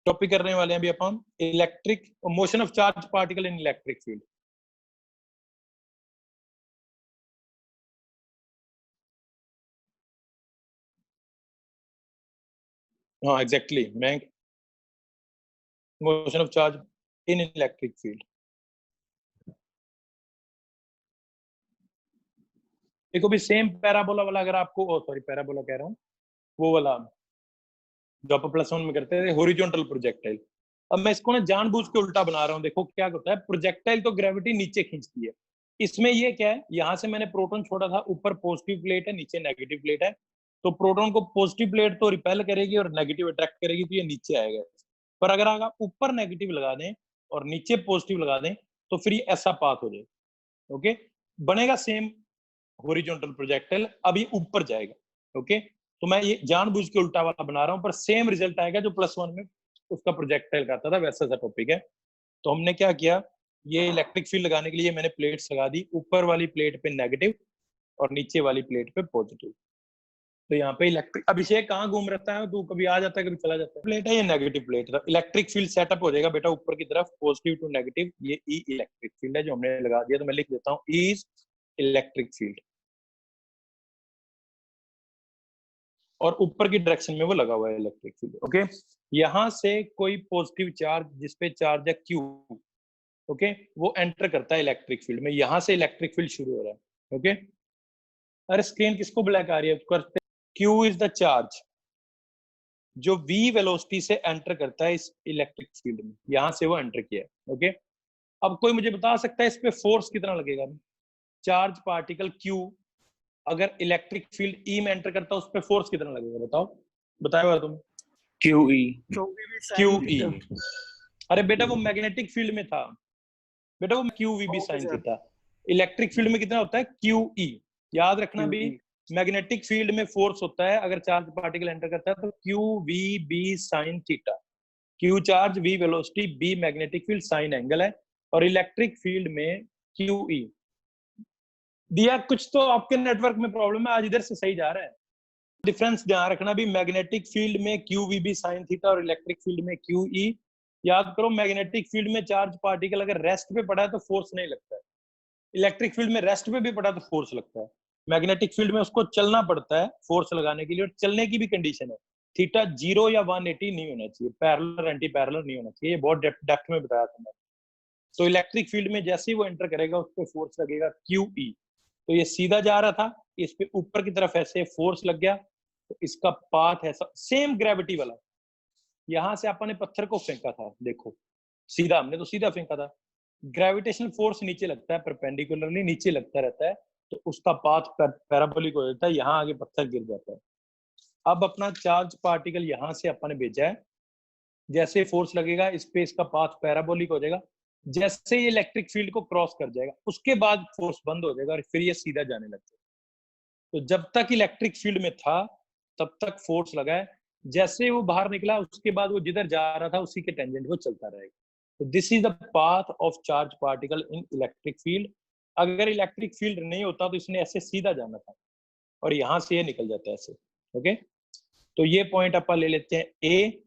Topic करने वाले हैं अभी अपन electric motion of charge particle in electric field. हाँ एग्जैक्टली, मैं motion of charge in electric field. देखो भी सेम पैराबोला वाला, अगर आपको सॉरी पैराबोला कह रहा हूँ, वो वाला जो आप +1 में करते थे हॉरिजॉन्टल प्रोजेक्टाइल। अब मैं इसको ना जानबूझ के उल्टा बना रहा हूँ। देखो क्या होता है, प्रोजेक्टाइल तो ग्रेविटी नीचे खींचती है, इसमें ये क्या है, यहाँ से मैंने प्रोटॉन छोड़ा था, ऊपर पॉजिटिव प्लेट है, नीचे नेगेटिव प्लेट है, तो प्रोटॉन को पॉजिटिव प्लेट तो रिपेल करेगी और नेगेटिव अट्रैक्ट करेगी, तो ये नीचे आएगा। पर अगर आप ऊपर नेगेटिव लगा दें और नीचे पॉजिटिव लगा दें तो फिर ये ऐसा पाथ हो जाएगा। ओके, बनेगा सेम हॉरिजॉन्टल प्रोजेक्टाइल, अब ये ऊपर जाएगा। ओके, तो मैं ये जानबूझ के उल्टा वाला बना रहा हूँ, पर सेम रिजल्ट आएगा जो +1 में उसका प्रोजेक्टाइल का आता था, वैसा सा टॉपिक है। तो हमने क्या किया, ये इलेक्ट्रिक फील्ड लगाने के लिए मैंने प्लेट्स लगा दी, ऊपर वाली प्लेट पे नेगेटिव और नीचे वाली प्लेट पे पॉजिटिव। तो यहाँ पे इलेक्ट्रिक, अभिषेक कहाँ घूम रहता है तू, कभी आ जाता है कभी चला जाता है। प्लेट है ये negative plate, electric field setup हो जाएगा बेटा ऊपर की तरफ, पॉजिटिव टू नेगेटिव। ये ई इलेक्ट्रिक फील्ड है जो हमने लगा दिया, तो मैं लिख देता हूँ ई इज इलेक्ट्रिक फील्ड, और ऊपर की डायरेक्शन में वो लगा हुआ है इलेक्ट्रिक फील्ड। ओके, यहां से कोई पॉजिटिव चार्ज जिसपे चार्ज है क्यू, ओके, वो एंटर करता है इलेक्ट्रिक फील्ड में, यहां से इलेक्ट्रिक फील्ड शुरू हो रहा है। ओके, अरे स्क्रीन किसको ब्लैक आ रही है, क्यू इज द चार्ज जो v वेलोसिटी से एंटर करता है इस इलेक्ट्रिक फील्ड में, यहां से वो एंटर किया है। ओके, अब कोई मुझे बता सकता है इस पे फोर्स कितना लगेगा, चार्ज पार्टिकल q अगर इलेक्ट्रिक फील्ड E में एंटर करता है उस पे फोर्स कितना लगेगा, बताओ, बताओ तुम। QE, अरे बेटा वो मैग्नेटिक फील्ड में था बेटा, वो QVB sine theta. Electric field में कितना होता है, QE, याद रखना भी। मैग्नेटिक फील्ड में फोर्स होता है अगर चार्ज पार्टिकल एंटर करता है तो QVB sine theta, Q charge, V velocity, B magnetic field, sign angle है, और इलेक्ट्रिक फील्ड में QE दिया। कुछ तो आपके नेटवर्क में प्रॉब्लम है, आज इधर से सही जा रहा है। डिफरेंस ध्यान रखना भी, मैग्नेटिक फील्ड में QVB साइन थीटा और इलेक्ट्रिक फील्ड में QE। याद करो, मैग्नेटिक फील्ड में चार्ज पार्टिकल अगर रेस्ट पे पड़ा है तो फोर्स नहीं लगता है, इलेक्ट्रिक फील्ड में रेस्ट पे भी पड़ा तो फोर्स लगता है। मैग्नेटिक फील्ड में उसको चलना पड़ता है फोर्स लगाने के लिए, और चलने की भी कंडीशन है, थीटा 0 या 180 नहीं होना चाहिए, पैरेलल एंटी पैरेलल नहीं होना चाहिए, ये बहुत डेप्थ में बताया था मैंने। तो इलेक्ट्रिक फील्ड में जैसे ही वो एंटर करेगा उस पर फोर्स लगेगा QE। तो ये सीधा जा रहा था, इस पे ऊपर की तरफ ऐसे फोर्स लग गया, तो इसका पाथ है सेम ग्रेविटी वाला। यहां से अपन ने पत्थर को फेंका था, देखो सीधा, हमने तो सीधा फेंका था, ग्रेविटेशनल फोर्स नीचे लगता है, परपेंडिकुलरली नीचे लगता रहता है, तो उसका पाथ पैराबोलिक हो जाता है, यहाँ आगे पत्थर गिर जाता है। अब अपना चार्ज पार्टिकल यहां से अपन ने भेजा है, जैसे फोर्स लगेगा इस पे, इसका पाथ पैराबोलिक हो जाएगा, जैसे ये इलेक्ट्रिक फील्ड को क्रॉस कर जाएगा उसके बाद फोर्स बंद हो जाएगा और फिर ये सीधा जाने लग जाएगा। तो जब तक इलेक्ट्रिक फील्ड में था तब तक फोर्स लगा है, जैसे वो बाहर निकला उसके बाद वो जिधर जा रहा था उसी के टेंजेंट वो चलता रहेगा। तो this is the path of charge particle in electric field. अगर इलेक्ट्रिक फील्ड नहीं होता तो इसने ऐसे सीधा जाना था, और यहां से ये निकल जाता है ऐसे। ओके, तो ये पॉइंट अपन ले लेते हैं ए,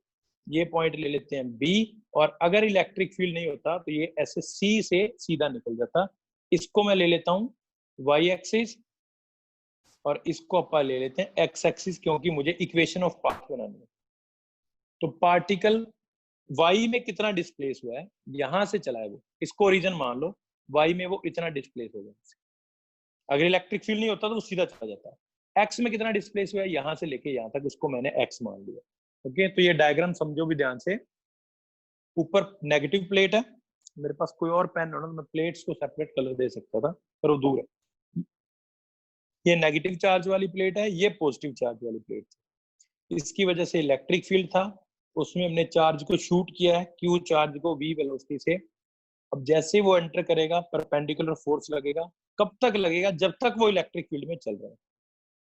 ये पॉइंट ले लेते हैं बी, और अगर इलेक्ट्रिक फील्ड नहीं होता तो ये ऐसे सी से सीधा निकल जाता। इसको मैं ले लेता हूं वाई एक्सिस, और इसको अपन ले लेते हैं एक्स एक्सिस, क्योंकि मुझे इक्वेशन ऑफ पाथ बनानी है। तो पार्टिकल वाई में कितना डिस्प्लेस हुआ है, यहां से चला है वो, इसको ओरिजिन मान लो, वाई में वो इतना डिस्प्लेस हो गया। अगर इलेक्ट्रिक फील्ड नहीं होता तो वो सीधा चला जाता। एक्स में कितना डिस्प्लेस हुआ है, यहां से लेके यहां तक, उसको मैंने एक्स मान लिया। ओके, तो ये डायग्राम समझो भी ध्यान से। ऊपर नेगेटिव प्लेट है, मेरे पास कोई और पेन होना तो मैं प्लेट्स को सेपरेट कलर दे सकता था, पर वो दूर है। ये नेगेटिव चार्ज वाली प्लेट है, ये पॉजिटिव चार्ज वाली प्लेट है। इसकी वजह से इलेक्ट्रिक फील्ड था, उसमें हमने चार्ज को शूट किया है, क्यू चार्ज को v वेलोसिटी से। अब जैसे वो एंटर करेगा परपेंडिकुलर फोर्स लगेगा, कब तक लगेगा, जब तक वो इलेक्ट्रिक फील्ड में चल रहा है।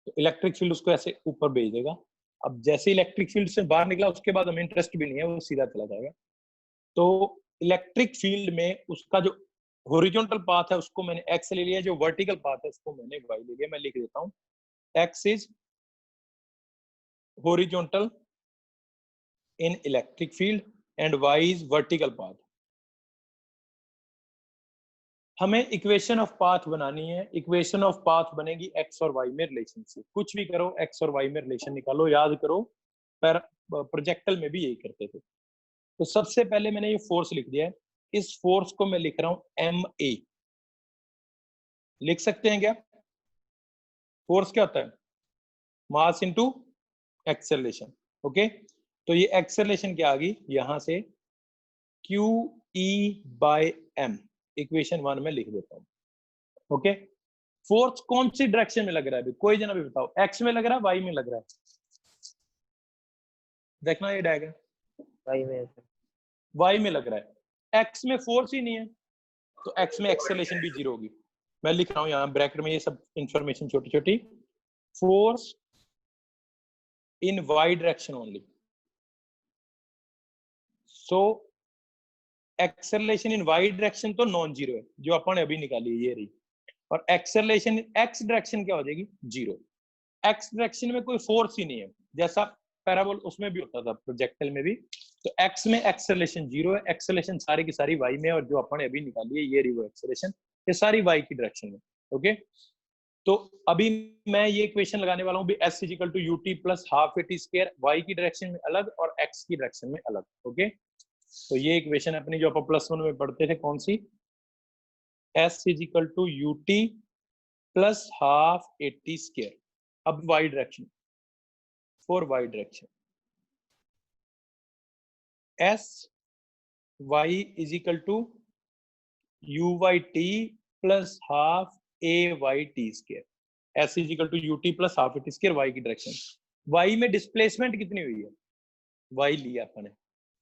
तो इलेक्ट्रिक फील्ड उसको ऐसे ऊपर भेज देगा। अब जैसे इलेक्ट्रिक फील्ड से बाहर निकला उसके बाद हमें इंटरेस्ट भी नहीं है, वो सीधा चला जाएगा। तो इलेक्ट्रिक फील्ड में उसका जो हॉरिजॉन्टल पाथ है उसको मैंने एक्स ले लिया, जो वर्टिकल पाथ है उसको मैंने वाई ले लिया। मैं लिख देता हूँ X is horizontal in electric field, and Y is vertical path. हमें इक्वेशन ऑफ पाथ बनानी है। इक्वेशन ऑफ पाथ बनेगी एक्स और वाई में रिलेशन से। कुछ भी करो, एक्स और वाई में रिलेशन निकालो, याद करो पर प्रोजेक्टल में भी यही करते थे। तो सबसे पहले मैंने ये फोर्स लिख दिया है, इस फोर्स को मैं लिख रहा हूं एम ए। लिख सकते हैं क्या? फोर्स क्या होता है? Mass into acceleration. ओके, तो ये एक्सेलरेशन क्या आ गई यहां से, Q E by M. Equation 1 में लिख देता हूं। ओके, फोर्स कौन सी डायरेक्शन में लग रहा है? कोई जना भी बताओ, एक्स में लग रहा है, वाई में लग रहा है? देखना ये डायग्राम, वाई में लग रहा है। एक्स में फोर्स ही नहीं है, तो एक्स में एक्सेलरेशन भी 0 होगी। मैं लिख रहा हूं यहां ब्रैकेट में ये सब इंफॉर्मेशन छोटी छोटी। Force in Y direction only, so acceleration in Y direction तो नॉन जीरो है, जो अपन अभी निकाली ये रही। और एक्सेलरेशन एक्स डायरेक्शन क्या हो जाएगी? 0। एक्स डायरेक्शन में कोई फोर्स ही नहीं है, जैसा पैराबोल उसमें भी होता था, प्रोजेक्टाइल में भी। तो एक्स में एक्सेलरेशन 0 है, एक्सेलरेशन सारी की सारी वाई में, और जो अपन अभी निकाली है ये रही वो एक्सेलरेशन, ये सारी वाई की डायरेक्शन में। ओके, तो अभी मैं ये इक्वेशन लगाने वाला हूँ, S is equal to u t plus half a t square, Y की डायरेक्शन में अलग और एक्स की डायरेक्शन में अलग। ओके, तो ये इक्वेशन अपनी जो अपन +1 में पढ़ते थे, कौन सी? S is equal to u t plus half a t square. अब y direction, for y direction s y is equal to u y t plus half a y t square. S is equal to u t plus half a t square, Y की डायरेक्शन। Y में displacement कितनी हुई है? Y लिया अपन ने।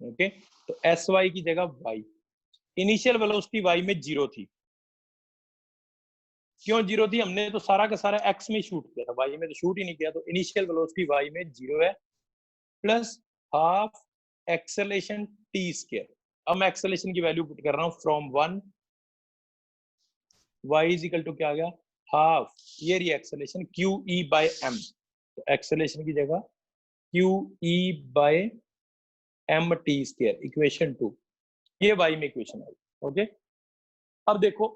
Okay, तो S Y की जगह वाई। इनिशियल वेलोसिटी वाई में 0 थी। क्यों 0 थी? हमने तो सारा का सारा एक्स में शूट किया था, वाई में तो शूट ही नहीं किया। तो इनिशियल वेलोसिटी वाई में 0 है, plus half acceleration t square. अब मैं एक्सेलरेशन की वैल्यू पुट कर रहा हूं, from 1 y is equal to क्या आ गया? हाफ, ये रही acceleration, Q E by M. तो एक्सेलरेशन की जगह Q E by M t square, equation 2। ये y में इक्वेशन आई। ओके, अब देखो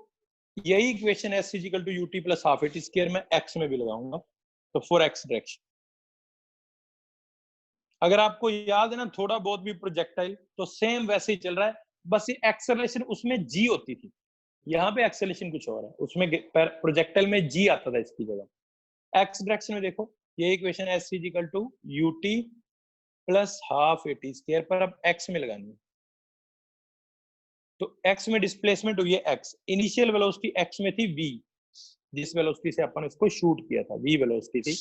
यही equation S is equal to u t plus half a t square में एक्स में भी लगाऊंगा, तो 4x डायरेक्शन। अगर आपको याद है ना थोड़ा बहुत भी प्रोजेक्टाइल, तो सेम वैसे ही चल रहा है, बस ये एक्सेलरेशन उसमें जी होती थी, यहाँ पे एक्सेलरेशन कुछ और है। उसमें प्रोजेक्टाइल में जी आता था इसकी जगह। एक्स डायरेक्शन में देखो ये equation S is equal to u t plus half a t square पर अब एक्स में लगानी है। तो एक्स में डिस्प्लेसमेंट हुई है एक्स, इनिशियल वेलोसिटी एक्स में थी v, जिस वेलोसिटी से अपन इसको शूट किया था v वेलोसिटी थी,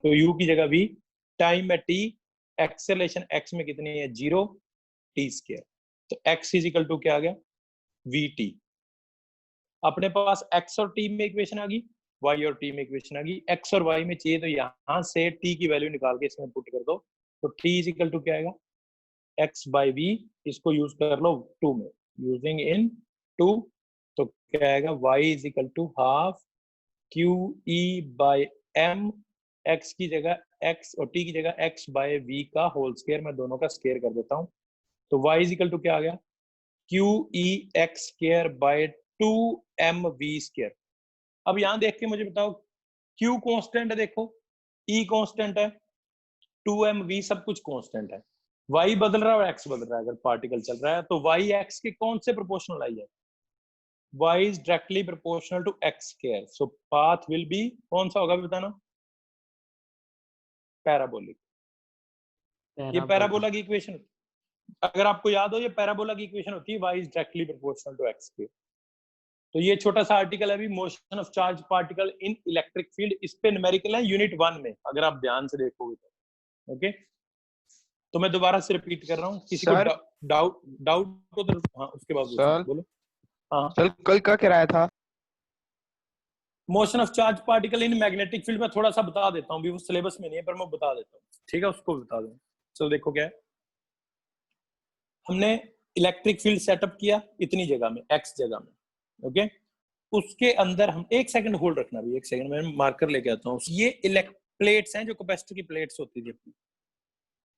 तो u की जगह v, टाइम में t, एक्सेलरेशन x में कितनी है? 0 t स्क्वायर। तो x इजिकल टू क्या आ गया? vt। अपने पास x और t में इक्वेशन आ गई, y और t में इक्वेशन आ गई। x और y में चाहिए तो यहां से t की वैल्यू निकाल के इसमें पुट कर दो, तो t इजिकल टू क्या आएगा? x बाई v, इसको यूज कर लो 2 में, यूजिंग इन 2, तो क्या आएगा? y is equal to half Q E by M, X की जगह x और t की जगह x बाय v का होल स्क्वायर, मैं दोनों का स्क्वायर कर देता हूं। तो y इज इक्वल टू क्या आ गया? Q E x square by 2mv square. अब यहां देख के मुझे बताओ, q कांस्टेंट है, देखो e कांस्टेंट है, 2mv सब कुछ कांस्टेंट है, y बदल रहा है और x बदल रहा है। अगर पार्टिकल चल रहा है तो y x के कौन से प्रोपोर्शनल आई है? y is directly proportional to x square, so path will be कौन सा होगा बताना? पैराबोलिक। ये पैराबोला की इक्वेशन, अगर आपको याद हो ये पैराबोला की इक्वेशन होती है, y is directly proportional to x square। तो ये छोटा सा आर्टिकल है अभी, motion of charge particle in electric field, इस पे न्यूमेरिकल है यूनिट 1 में, अगर आप ध्यान से देखोगे तो। ओके, तो मैं दोबारा से रिपीट कर रहा हूँ, किसी को डाउट हो तो हाँ उसके बाद बोलो। हाँ सर कल का किराया था? Motion of charge particle in magnetic field में थोड़ा सा बता देता हूँ, भी वो सिलेबस में नहीं है पर मैं बता देता हूँ, ठीक है? उसको बता दूँ। चलो देखो क्या है, हमने इलेक्ट्रिक फील्ड सेटअप किया इतनी जगह में, एक्स जगह में। ओके, उसके अंदर हम, एक सेकंड होल्ड रखना भी, एक सेकंड मैं मार्कर लेके आता हूँ। ये प्लेट्स हैं जो कैपेसिटर की प्लेट्स होती थी अपनी,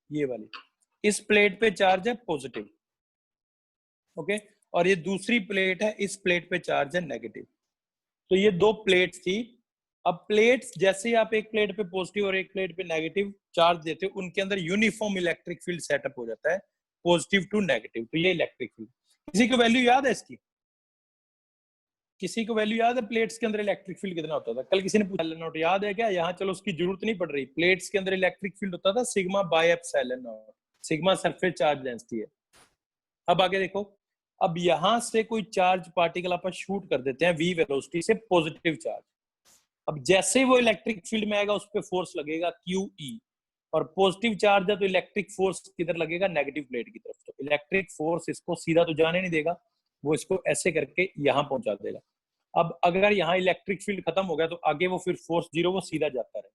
ये वाली। इस प्लेट पे चार्ज है पॉजिटिव, ओके, और ये दूसरी प्लेट है, इस प्लेट पे चार्ज है नेगेटिव। तो ये दो प्लेट्स थी। अब प्लेट्स जैसे ही आप एक प्लेट पे पॉजिटिव और एक प्लेट पे नेगेटिव चार्ज देते हो, उनके अंदर यूनिफॉर्म इलेक्ट्रिक फील्ड सेटअप हो जाता है, पॉजिटिव टू नेगेटिव। तो ये इलेक्ट्रिक फील्ड, किसी को वैल्यू याद है इसकी? किसी को वैल्यू याद है प्लेट्स के अंदर इलेक्ट्रिक फील्ड कितना होता था? कल किसी ने पूछा, नोट याद है क्या? यहाँ चलो उसकी जरूरत नहीं पड़ रही। प्लेट्स के अंदर इलेक्ट्रिक फील्ड होता था sigma by epsilon not, sigma surface charge density है। अब आगे देखो, अब यहां से कोई चार्ज पार्टिकल आप शूट कर देते हैं v वेलोसिटी से पॉजिटिव चार्ज। अब जैसे ही वो इलेक्ट्रिक फील्ड में आएगा, उस पर फोर्स लगेगा QE, और पॉजिटिव चार्ज है तो इलेक्ट्रिक फोर्स किधर लगेगा? नेगेटिव प्लेट की तरफ। तो इलेक्ट्रिक फोर्स इसको सीधा तो जाने नहीं देगा, वो इसको ऐसे करके यहां पहुंचा देगा। अब अगर यहाँ इलेक्ट्रिक फील्ड खत्म हो गया तो आगे वो फिर फोर्स जीरो, वो सीधा जाता रहे।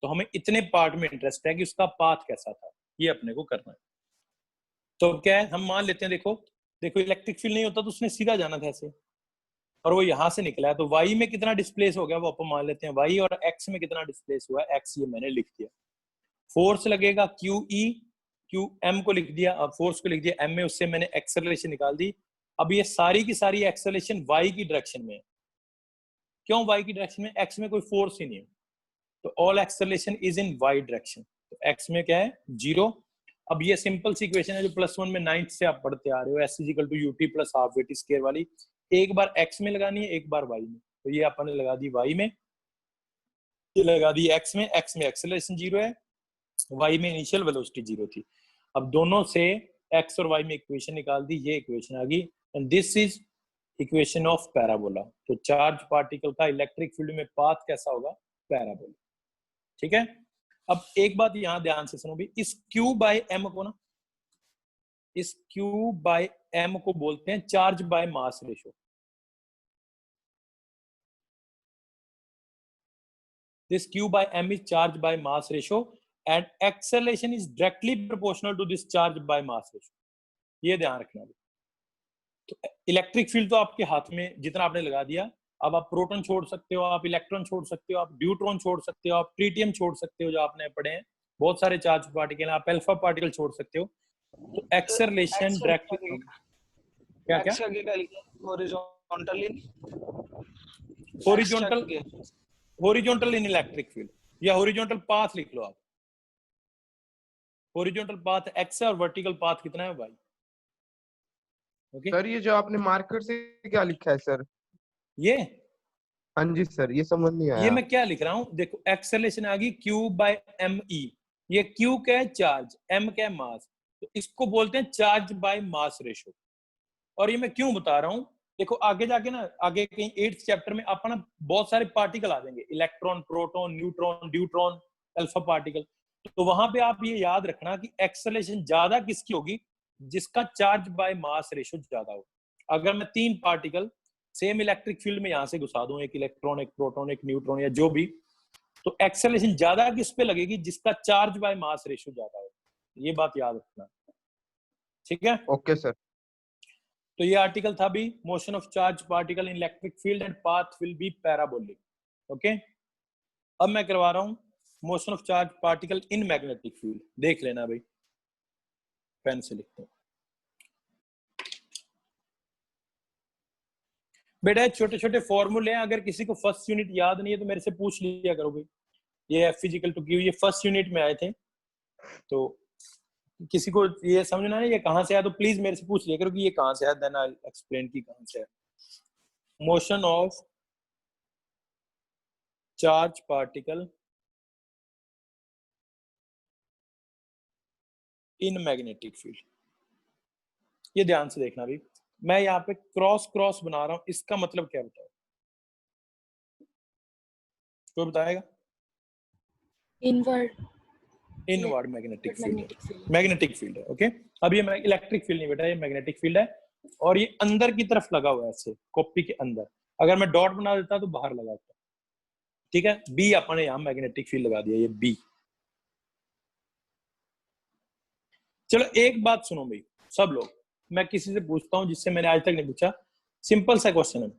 तो हमें इतने पार्ट में इंटरेस्ट है कि उसका पाथ कैसा था, ये अपने को करना है। तो क्या है, हम मान लेते हैं, देखो देखो इलेक्ट्रिक फील्ड नहीं होता तो उसने सीधा जाना था ऐसे, और वो यहां से निकला है। तो y में कितना डिस्प्लेस हो गया वो अपन मान लेते हैं y, और x में कितना डिस्प्लेस हुआ है x, ये मैंने लिख दिया। फोर्स लगेगा QE, QM को लिख दिया, अब फोर्स को लिख दिया m में, उससे मैंने एक्सेलरेशन निकाल दी। अब ये सारी की सारी एक्सेलरेशन y की डायरेक्शन में है। क्यों y की डायरेक्शन में? x में कोई फोर्स ही नहीं है, तो all acceleration is in y direction. तो x में क्या है? 0। अब ये सिंपल सी इक्वेशन है जो +1 में 9th से आप पढ़ते आ रहे हो, s equal to ut plus half वेट स्क्वायर वाली। एक बार x में लगानी है, एक बार y में। तो ये अपन ने लगा दी y में, ये लगा दी x में एक्सेलरेशन 0 है, y में इनिशियल वेलोसिटी 0 थी। अब दोनों से x और y में इक्वेशन निकाल दी, ये इक्वेशन आ गई, and this is equation of parabola. तो चार्ज पार्टिकल का इलेक्ट्रिक फील्ड में पाथ कैसा होगा? पैराबोला। ठीक है। अब एक बात यहां ध्यान से सुनो भी, इस Q बाय M को ना, इस Q बाय M को बोलते हैं charge by mass ratio. This Q by M is charge by mass ratio and acceleration is directly proportional to this charge by mass ratio. ये ध्यान रखना। तो इलेक्ट्रिक फील्ड तो आपके हाथ में, जितना आपने लगा दिया। अब आप प्रोटॉन छोड़ सकते हो, आप इलेक्ट्रॉन छोड़ सकते हो, आप ड्यूट्रॉन छोड़ सकते हो, आप ट्रिटियम छोड़ सकते हो, जो आपने पढ़े हैं बहुत सारे चार्ज पार्टिकल, आप अल्फा पार्टिकल छोड़ सकते हो। तो एक्सेलरेशन डायरेक्टली क्या क्या हॉरिजॉन्टल इन इलेक्ट्रिक फील्ड, या हॉरिजॉन्टल पाथ लिख लो आप। हॉरिजॉन्टल पाथ x है और वर्टिकल पाथ कितना है y। ओके सर, ये जो आपने मार्कर से क्या लिखा है सर? ये हाँ जी सर, ये समझ नहीं आया। ये मैं क्या लिख रहा हूँ, देखो एक्सेलरेशन आ गई Q बाय ME। ये Q क्या है? चार्ज, M क्या है? मास। तो इसको बोलते हैं चार्ज बाय मास रेशो। और ये मैं क्यों बता रहा हूँ, देखो आगे जाके ना, आगे कहीं 8th चैप्टर में अपना बहुत सारे पार्टिकल आ जाएंगे, electron, proton, neutron, deuteron, alpha particle. तो वहां पे आप ये याद रखना कि एक्सेलरेशन ज्यादा किसकी होगी? जिसका चार्ज बाय मास रेशो ज्यादा हो। अगर मैं 3 पार्टिकल सेम इलेक्ट्रिक फील्ड में यहां से घुसा दूं, एक इलेक्ट्रॉन, एक प्रोटॉन, एक न्यूट्रॉन, या जो भी, तो एक्सेलरेशन ज्यादा किस पे लगेगी? जिसका चार्ज बाय मास रेशो ज्यादा हो। ये बात याद रखना, ठीक है? Okay sir. तो ये आर्टिकल था भी, motion of charge particle in electric field and path will be parabolic. Okay, अब मैं करवा रहा हूं motion of charge particle in magnetic field. देख लेना भाई, पेन से लिखते हैं बेटा। छोटे छोटे फॉर्मूले हैं, अगर किसी को फर्स्ट यूनिट याद नहीं है तो मेरे से पूछ लिया करो भाई। ये एफ फिजिकल टू क्यू, ये फर्स्ट यूनिट में आए थे, तो किसी को ये समझना है ये कहां से आया तो प्लीज मेरे से पूछ लिया करो कि ये कहां से आया, देन आई एक्सप्लेन की कहां से आया। Motion of charge particle in magnetic field, ये ध्यान से देखना भी। मैं यहाँ पे क्रॉस क्रॉस बना रहा हूं, इसका मतलब क्या बताओ, कोई बताएगा? Inward magnetic field, magnetic field है। ओके, अब ये इलेक्ट्रिक फील्ड नहीं बेटा, ये मैग्नेटिक फील्ड है, और ये अंदर की तरफ लगा हुआ है ऐसे कॉपी के अंदर। अगर मैं डॉट बना देता तो बाहर लगा होता। ठीक है, बी अपने यहाँ मैग्नेटिक फील्ड लगा दिया, ये बी। चलो एक बात सुनो भाई सब लोग, मैं किसी से पूछता हूँ जिससे मैंने आज तक नहीं पूछा, सिंपल सा क्वेश्चन है,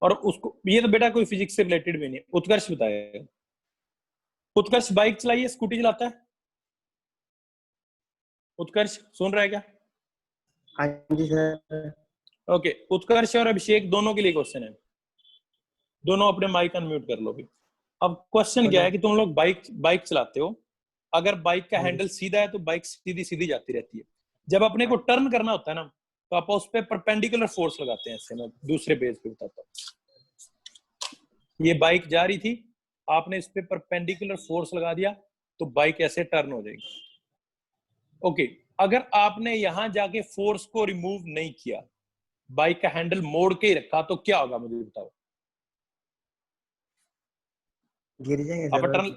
और उसको, ये तो बेटा कोई फिजिक्स से रिलेटेड भी नहीं, उत्कर्ष बताएगा। उत्कर्ष बाइक चलाई है, स्कूटी चलाता है? उत्कर्ष सुन रहा है क्या? हाँ जी सर। ओके, उत्कर्ष और अभिषेक दोनों के लिए क्वेश्चन है, दोनों अपने माइक अनम्यूट कर लो भी। अब क्वेश्चन क्या है कि तुम लोग बाइक चलाते हो, अगर बाइक का हैंडल सीधा है तो बाइक सीधी सीधी जाती रहती है। जब अपने को टर्न करना होता है ना, तो आप उस पर परपेंडिकुलर फोर्स लगाते हैं। ऐसे मैं दूसरे पेज पे बताता हूँ। ये बाइक जा रही थी, आपने इस पे परपेंडिकुलर फोर्स लगा दिया तो बाइक ऐसे टर्न हो जाएगी। ओके, अगर आपने यहां जाके फोर्स को रिमूव नहीं किया, बाइक का हैंडल मोड़ के ही रखा, तो क्या होगा मुझे बताओ। गिर जाएंगे आप सर। टर्न,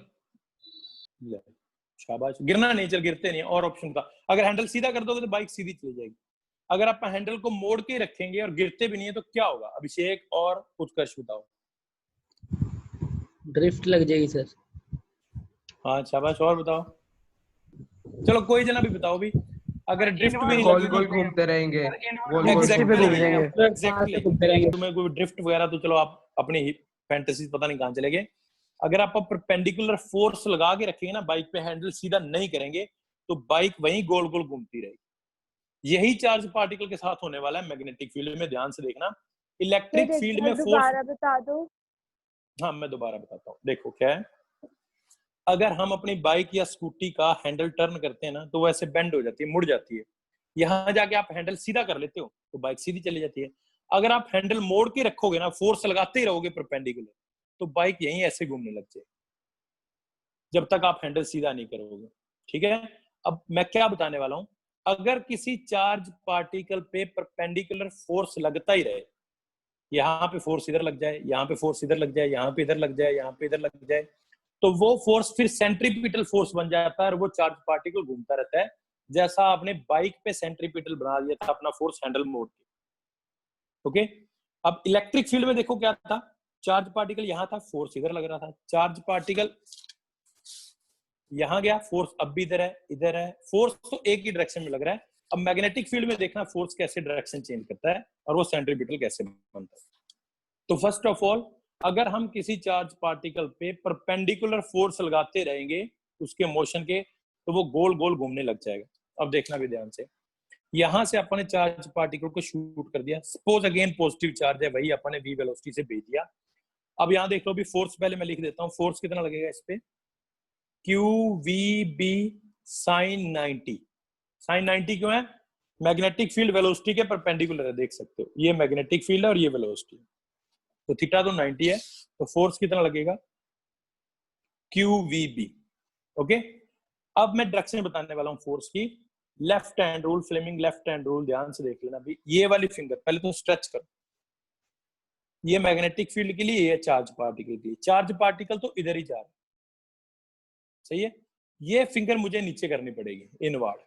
शाबाश, गिरना नहीं, चल गिरते नहीं, और ऑप्शन था। अगर हैंडल सीधा कर दोगे तो बाइक सीधी चली जाएगी। अगर आप हैंडल को मोड़ के रखेंगे और गिरते भी नहीं है तो क्या होगा? अभिषेक और उत्कर्ष बताओ। ड्रिफ्ट लग जाएगी सर। हाँ शाबाश, और बताओ। चलो कोई जना भी बताओ भी। अगर ड्रिफ्ट भी नहीं गोल लगेगी, गोल घूमते रहेंगे, गोल गोल एग्जैक्टली घूमते रहेंगे। एग्जैक्टली तुम्हें कोई ड्रिफ्ट वगैरह तो चलो आप अपनी फैंटेसी पता नहीं कहां चले गए। अगर आप परपेंडिकुलर फोर्स लगा के रखेंगे ना, बाइक पे हैंडल सीधा नहीं करेंगे, तो बाइक वहीं गोल गोल घूमती रहेगी। यही चार्ज पार्टिकल के साथ होने वाला है मैग्नेटिक फील्ड में। ध्यान से देखना, इलेक्ट्रिक फील्ड में फोर्स, दोबारा बता दो। हाँ मैं दोबारा बताता हूँ। देखो क्या है, अगर हम अपनी बाइक या स्कूटी का हैंडल टर्न करते हैं ना, तो वो ऐसे बेंड हो जाती है, मुड़ जाती है। यहां जाके आप हैंडल सीधा कर लेते हो तो बाइक सीधी चली जाती है। अगर आप हैंडल मोड़ के रखोगे ना, फोर्स लगाते ही रहोगे परपेंडिकुलर, तो बाइक यहीं ऐसे घूमने लग जाएगी जब तक आप हैंडल सीधा नहीं करोगे। ठीक है, अब मैं क्या बताने वाला हूं। अगर किसी चार्ज पार्टिकल पे परपेंडिकुलर फोर्स लगता ही रहे, यहाँ पे फोर्स इधर लग जाए, यहाँ पे फोर्स इधर लग जाए, यहाँ पे इधर लग जाए, यहाँ पे इधर लग जाए, तो वो फोर्स फिर सेंट्रीपिटल फोर्स बन जाता है और वो चार्ज पार्टिकल घूमता रहता है, जैसा आपने बाइक पे सेंट्रीपिटल बना दिया था अपना फोर्स हैंडल मोड़ के। ओके, अब इलेक्ट्रिक फील्ड में देखो क्या था, चार्ज पार्टिकल यहां था, फोर्स इधर लग रहा था, चार्ज पार्टिकल यहां गया, फोर्स अब भी इधर है, फोर्स तो एक ही डायरेक्शन में लग रहा है। अब मैग्नेटिक फील्ड में देखना फोर्स कैसे डायरेक्शन चेंज करता है और वो सेंट्रीपिटल कैसे बनता है। तो फर्स्ट ऑफ ऑल, अगर हम किसी चार्ज पार्टिकल पे परपेंडिकुलर फोर्स लगाते रहेंगे उसके मोशन के, तो वो गोल गोल घूमने लग जाएगा। अब देखना भी ध्यान से, यहां से अपने चार्ज पार्टिकल को शूट कर दिया, सपोज अगेन पॉजिटिव चार्ज है, वही अपने v वेलोसिटी से भेज दिया। अब यहां देख लो भी, फोर्स पहले मैं लिख देता हूँ, फोर्स कितना लगेगा इस पे, QVB sin 90। sin 90 क्यों है? मैग्नेटिक फील्ड वेलोसिटी के परपेंडिकुलर है, देख सकते हो, ये मैग्नेटिक फील्ड है और ये वेलोसिटी, तो थीटा तो 90 है, तो फोर्स कितना लगेगा, QVB। ओके, अब मैं डायरेक्शन बताने वाला हूं फोर्स की। Left hand rule, Fleming left hand rule, ध्यान से देख लेना भी। ये वाली फिंगर पहले तो स्ट्रेच करो, ये मैग्नेटिक फील्ड के लिए, ये चार्ज पार्टिकल के लिए। चार्ज पार्टिकल तो इधर ही जा रहा है, सही है। ये फिंगर मुझे नीचे करनी पड़ेगी, इनवर्ड,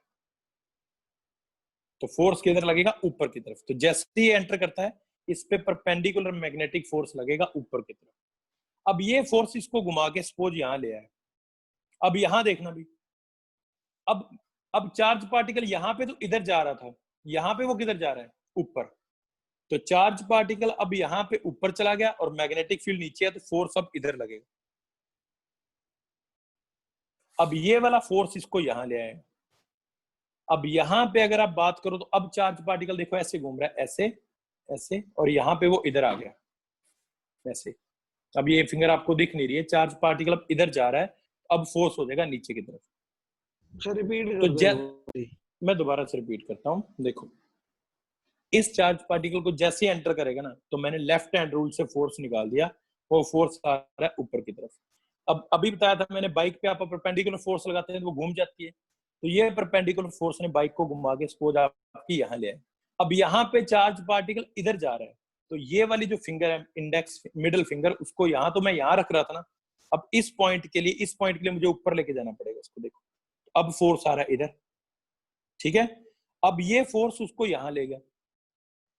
तो फोर्स किधर लगेगा, ऊपर की तरफ। तो जैसे ही एंटर करता है, इस पे परपेंडिकुलर मैग्नेटिक फोर्स लगेगा ऊपर की तरफ। अब ये फोर्स इसको घुमा के सपोज यहां ले आए। अब यहां देखना भी, अब चार्ज पार्टिकल यहां पे तो इधर जा रहा था, यहां पे वो किधर जा रहा है, ऊपर। तो चार्ज पार्टिकल अब यहां पे ऊपर चला गया और मैग्नेटिक फील्ड नीचे है, तो फोर्स अब इधर लगेगा। अब ये वाला फोर्स इसको यहां ले आए। अब यहां पे अगर आप बात करो तो अब चार्ज पार्टिकल देखो ऐसे घूम रहा है, ऐसे ऐसे, और यहां पे वो इधर आ गया ऐसे। अब ये फिंगर आपको दिख नहीं रही है, चार्ज पार्टिकल अब इधर जा रहा है, अब फोर्स हो जाएगा नीचे की तरफ। तो मैं दोबारा से रिपीट करता हूं, देखो इस चार्ज पार्टिकल को जैसे एंटर करेगा ना, तो मैंने लेफ्ट हैंड रूल से फोर्स निकाल दिया, वो फोर्स आ रहा है ऊपर की तरफ। अब अभी बताया था मैंने, बाइक पे आप परपेंडिकुलर फोर्स लगाते हैं तो वो घूम जाती है, तो ये परपेंडिकुलर फोर्स ने बाइक को घुमा के सपोज आपकी यहाँ ले आए। अब यहाँ पे चार्ज पार्टिकल इधर जा रहा है, तो ये वाली जो फिंगर है, इंडेक्स मिडिल फिंगर, उसको यहाँ तो मैं यहाँ रख रहा था ना, अब इस पॉइंट के लिए मुझे ऊपर लेके जाना पड़ेगा इसको। देखो अब फोर्स आ रहा है इधर, ठीक है। अब ये फोर्स उसको यहाँ ले गया,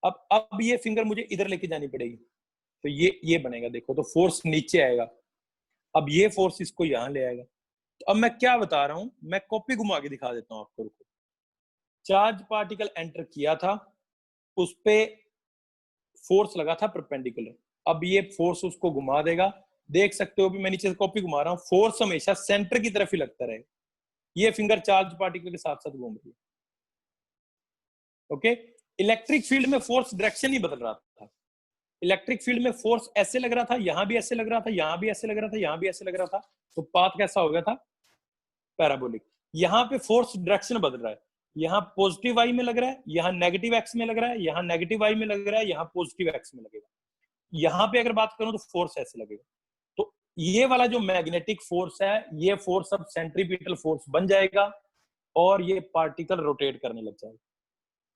अब ये फिंगर मुझे इधर लेके जानी पड़ेगी, तो ये बनेगा, देखो तो फोर्स नीचे आएगा। अब ये फोर्स इसको यहाँ ले आएगा। तो अब मैं क्या बता रहा हूं, मैं कॉपी घुमा के दिखा देता हूं आपको। रुको, चार्ज पार्टिकल एंटर किया था, उस पे फोर्स लगा था परपेंडिकुलर, अब ये फोर्स उसको घुमा देगा। देख सकते हो भी मैं नीचे से कॉपी घुमा रहा हूँ, फोर्स हमेशा सेंटर की तरफ ही लगता रहेगा। ये फिंगर चार्ज पार्टिकल के साथ साथ घूम रही है, ओके। इलेक्ट्रिक फील्ड में फोर्स डायरेक्शन ही बदल रहा था। इलेक्ट्रिक फील्ड में फोर्स ऐसे लग रहा था, यहां भी ऐसे लग रहा था, यहां भी ऐसे लग रहा था, यहां भी ऐसे लग रहा था, तो पाथ कैसा हो गया था? पैराबोलिक। यहां पे फोर्स डायरेक्शन बदल रहा है, यहाँ पॉजिटिव वाई में लग रहा है, यहाँ नेगेटिव एक्स में लग रहा है, यहाँ नेगेटिव वाई में लग रहा है, यहाँ पॉजिटिव एक्स में लगेगा। यहाँ पे अगर बात करूं तो फोर्स ऐसे लगेगा। तो ये वाला जो मैग्नेटिक फोर्स है, ये फोर्स अब सेंट्रीपिटल फोर्स बन जाएगा और ये पार्टिकल रोटेट करने लग जाएगा।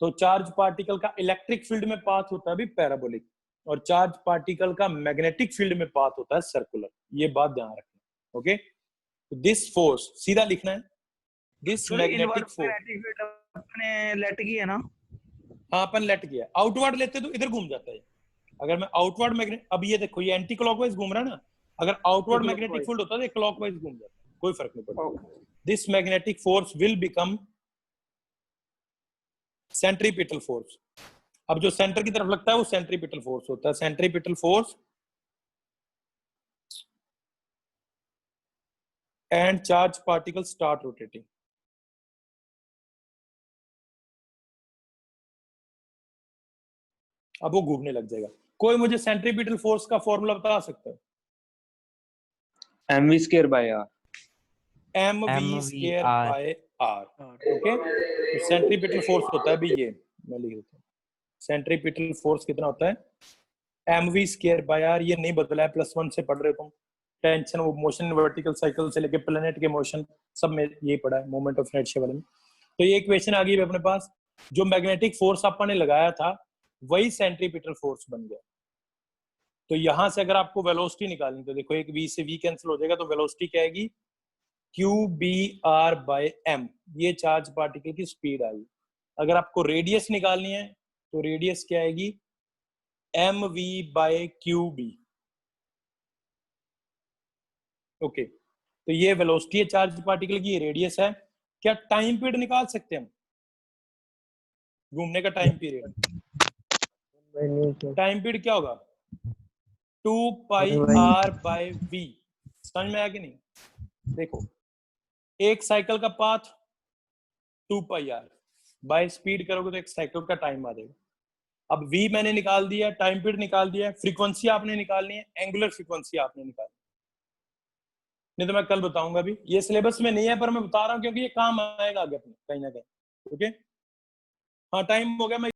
तो चार्ज पार्टिकल का इलेक्ट्रिक फील्ड में पाथ होता है भी पैराबोलिक, और चार्ज पार्टिकल का मैग्नेटिक फील्ड में पाथ होता है सर्कुलर। ये बात ध्यान रखना। ओके, दिस फोर्स सीधा लिखना है, दिस मैग्नेटिक फोर्स अपने लेट की है ना। हाँ, अपन लेट किया, आउटवर्ड लेते तो इधर घूम जाता है। अगर मैं आउटवर्ड मैग्नेट, अब ये देखो ये एंटी क्लॉकवाइज घूम रहा है ना, अगर आउटवर्ड मैग्नेटिक फील्ड होता तो क्लॉकवाइज घूम जाता, कोई फर्क नहीं पड़ता। This magnetic force will become centripetal force. अब जो सेंटर की तरफ लगता है वो सेंट्रीपिटल फोर्स होता है। Centripetal force and charge particle start rotating. अब वो घूमने लग जाएगा। कोई मुझे सेंट्रीपिटल फोर्स का फॉर्मूला बता सकता है? mv square by r। mv square by r। Okay, तो सेंट्रीपिटल फोर्स होता है भी ये, मैं लिख देता हूँ। सेंट्रीपिटल फोर्स कितना होता है? mv square by r। ये नहीं बदला है, +1 से पढ़ रहे हो तुम। टेंशन वो मोशन वर्टिकल साइकिल से लेके प्लेनेट के मोशन सब में ये पढ़ा है, मोमेंट ऑफ इनर्शिया वाले में। तो ये इक्वेशन आ गई अपने पास। जो मैग्नेटिक फोर्स अपन ने लगाया था वही सेंट्रीपिटल फोर्स बन गया। तो यहां से अगर आपको वेलोसिटी निकालनी तो देखो, एक v से v कैंसिल हो जाएगा, तो वेलोसिटी क्या आएगी? qbr/m। ये चार्ज पार्टिकल की स्पीड आई। अगर आपको रेडियस निकालनी है तो रेडियस क्या आएगी? mv/qb। ओके, तो ये वेलोसिटी है चार्ज पार्टिकल की, ये रेडियस है। क्या टाइम पीरियड निकाल सकते हैं हम? घूमने का टाइम पीरियड, टाइम पीरियड क्या होगा? 2πr/v। समझ में आया कि नहीं? देखो, एक साइकिल का पाथ 2πr, बाय स्पीड करोगे तो एक साइकिल का टाइम आ जाएगा। अब v मैंने निकाल दिया, टाइम पीरियड निकाल दिया, फ्रीक्वेंसी आपने निकालनी है, एंगुलर फ्रीक्वेंसी आपने निकालनी। नहीं तो मैं कल बताऊंगा भी, ये सिलेबस में नहीं है पर मैं बता रहा हूं क्योंकि ये काम आएगा आगे अपने कहीं ना कहीं। ओके, हाँ टाइम हो गया। मैं